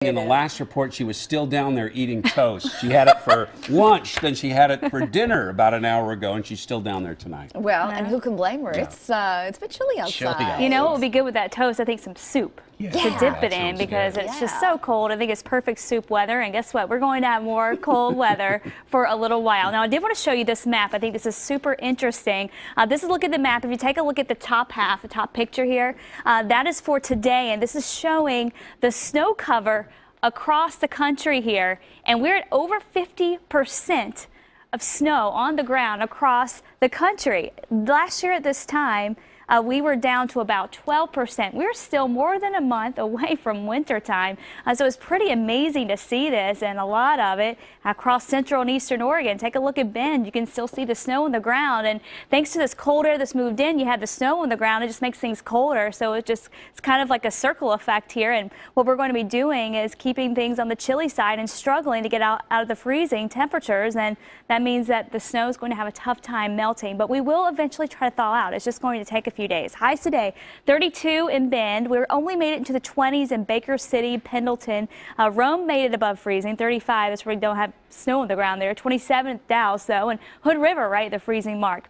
In the last report, she was still down there eating toast. She had it for lunch, then she had it for dinner about an hour ago, and she's still down there tonight. Well, and who can blame her? Yeah. It's been chilly outside. You know what would be good with that toast? I think some soup. Yeah. To dip it in because it's just so cold. I think it's perfect soup weather. And guess what? We're going to have more cold weather for a little while. Now, I did want to show you this map. I think this is super interesting. This is a look at the map. If you take a look at the top half, the top picture here, that is for today. And this is showing the snow cover across the country here. And we're at over 50% of snow on the ground across the country. Last year at this time, we were down to about 12%. We're still more than a month away from winter time. So it's pretty amazing to see this, and a lot of it across central and eastern Oregon. Take a look at Bend. You can still see the snow on the ground. And thanks to this cold air that's moved in, you have the snow on the ground. It just makes things colder. So it's kind of like a circle effect here. And what we're going to be doing is keeping things on the chilly side and struggling to get out of the freezing temperatures. And that means that the snow is going to have a tough time melting. But we will eventually try to thaw out. It's just going to take a few days. Highs today, 32 in Bend. We only made it into the 20s in Baker City, Pendleton. Rome made it above freezing, 35. That's where we don't have snow on the ground there. 27 at Dallas, though, and Hood River right at the freezing mark.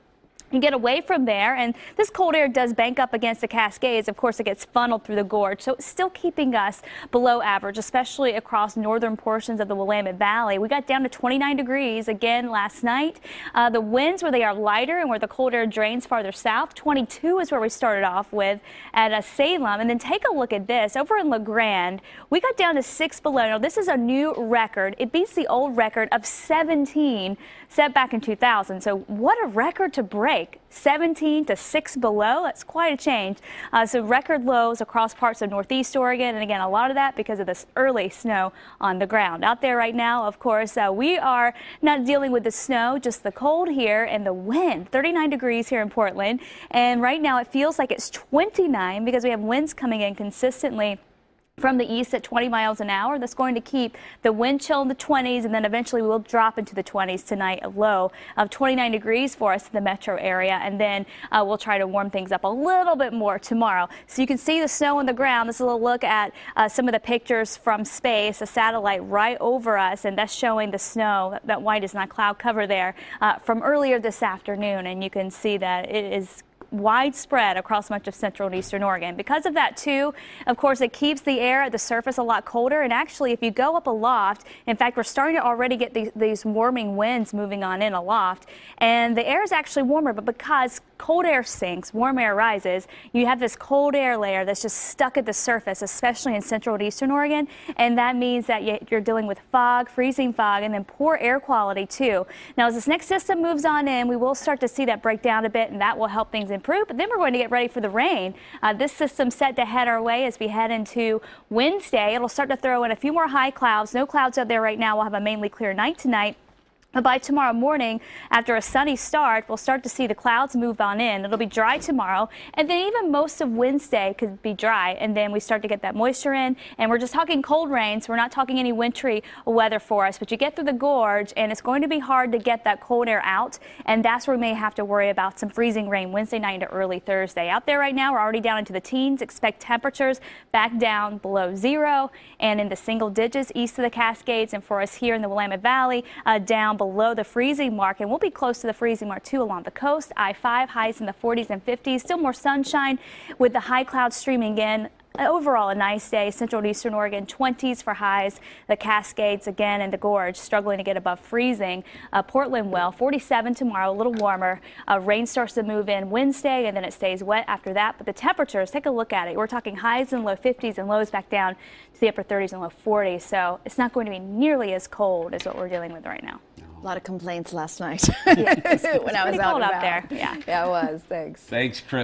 You get away from there, and this cold air does bank up against the Cascades. Of course, it gets funneled through the gorge, so it's still keeping us below average, especially across northern portions of the Willamette Valley. We got down to 29 degrees again last night. The winds where they are lighter and where the cold air drains farther south, 22 is where we started off with at Salem. And then take a look at this. Over in La Grande, we got down to 6 below. Now, this is a new record. It beats the old record of 17 set back in 2000. So what a record to break. 17 to 6 below. That's quite a change. So record lows across parts of northeast Oregon. And again, a lot of that because of this early snow on the ground. Out there right now, of course, we are not dealing with the snow, just the cold here and the wind. 39 degrees here in Portland. And right now it feels like it's 29 because we have winds coming in consistently from the east at 20 miles an hour. That's going to keep the wind chill in the 20s, and then eventually we'll drop into the 20s tonight, a low of 29 degrees for us in the metro area, and then we'll try to warm things up a little bit more tomorrow. So you can see the snow on the ground. This is a little look at some of the pictures from space, a satellite right over us, and that's showing the snow. That white is not cloud cover there from earlier this afternoon, and you can see that it is widespread across much of central and eastern Oregon. Because of that, too, of course, it keeps the air at the surface a lot colder. And actually, if you go up aloft, in fact, we're starting to already get these warming winds moving on in aloft. And the air is actually warmer, but because cold air sinks, warm air rises, you have this cold air layer that's just stuck at the surface, especially in central and eastern Oregon. And that means that you're dealing with fog, freezing fog, and then poor air quality, too. Now, as this next system moves on in, we will start to see that break down a bit, and that will help things improve. But then we're going to get ready for the rain. This system's set to head our way as we head into Wednesday. It'll start to throw in a few more high clouds. No clouds out there right now. We'll have a mainly clear night tonight. But by tomorrow morning, after a sunny start, we'll start to see the clouds move on in. It'll be dry tomorrow, and then even most of Wednesday could be dry, and then we start to get that moisture in, and we're just talking cold rain, so we're not talking any wintry weather for us. But you get through the gorge, and it's going to be hard to get that cold air out, and that's where we may have to worry about some freezing rain Wednesday night into early Thursday. Out there right now, we're already down into the teens. Expect temperatures back down below 0 and in the single digits east of the Cascades, and for us here in the Willamette Valley, down below the freezing mark, and we'll be close to the freezing mark too along the coast. I-5 highs in the 40s and 50s. Still more sunshine with the high clouds streaming in. Overall, a nice day. Central and eastern Oregon, 20s for highs. The Cascades again and the gorge struggling to get above freezing. Portland, well, 47 tomorrow, a little warmer. Rain starts to move in Wednesday, and then it stays wet after that. But the temperatures, take a look at it. We're talking highs in the low 50s and lows back down to the upper 30s and low 40s. So it's not going to be nearly as cold as what we're dealing with right now. A lot of complaints last night yeah, when I was out there. Yeah, it was. Thanks. Thanks, Chris.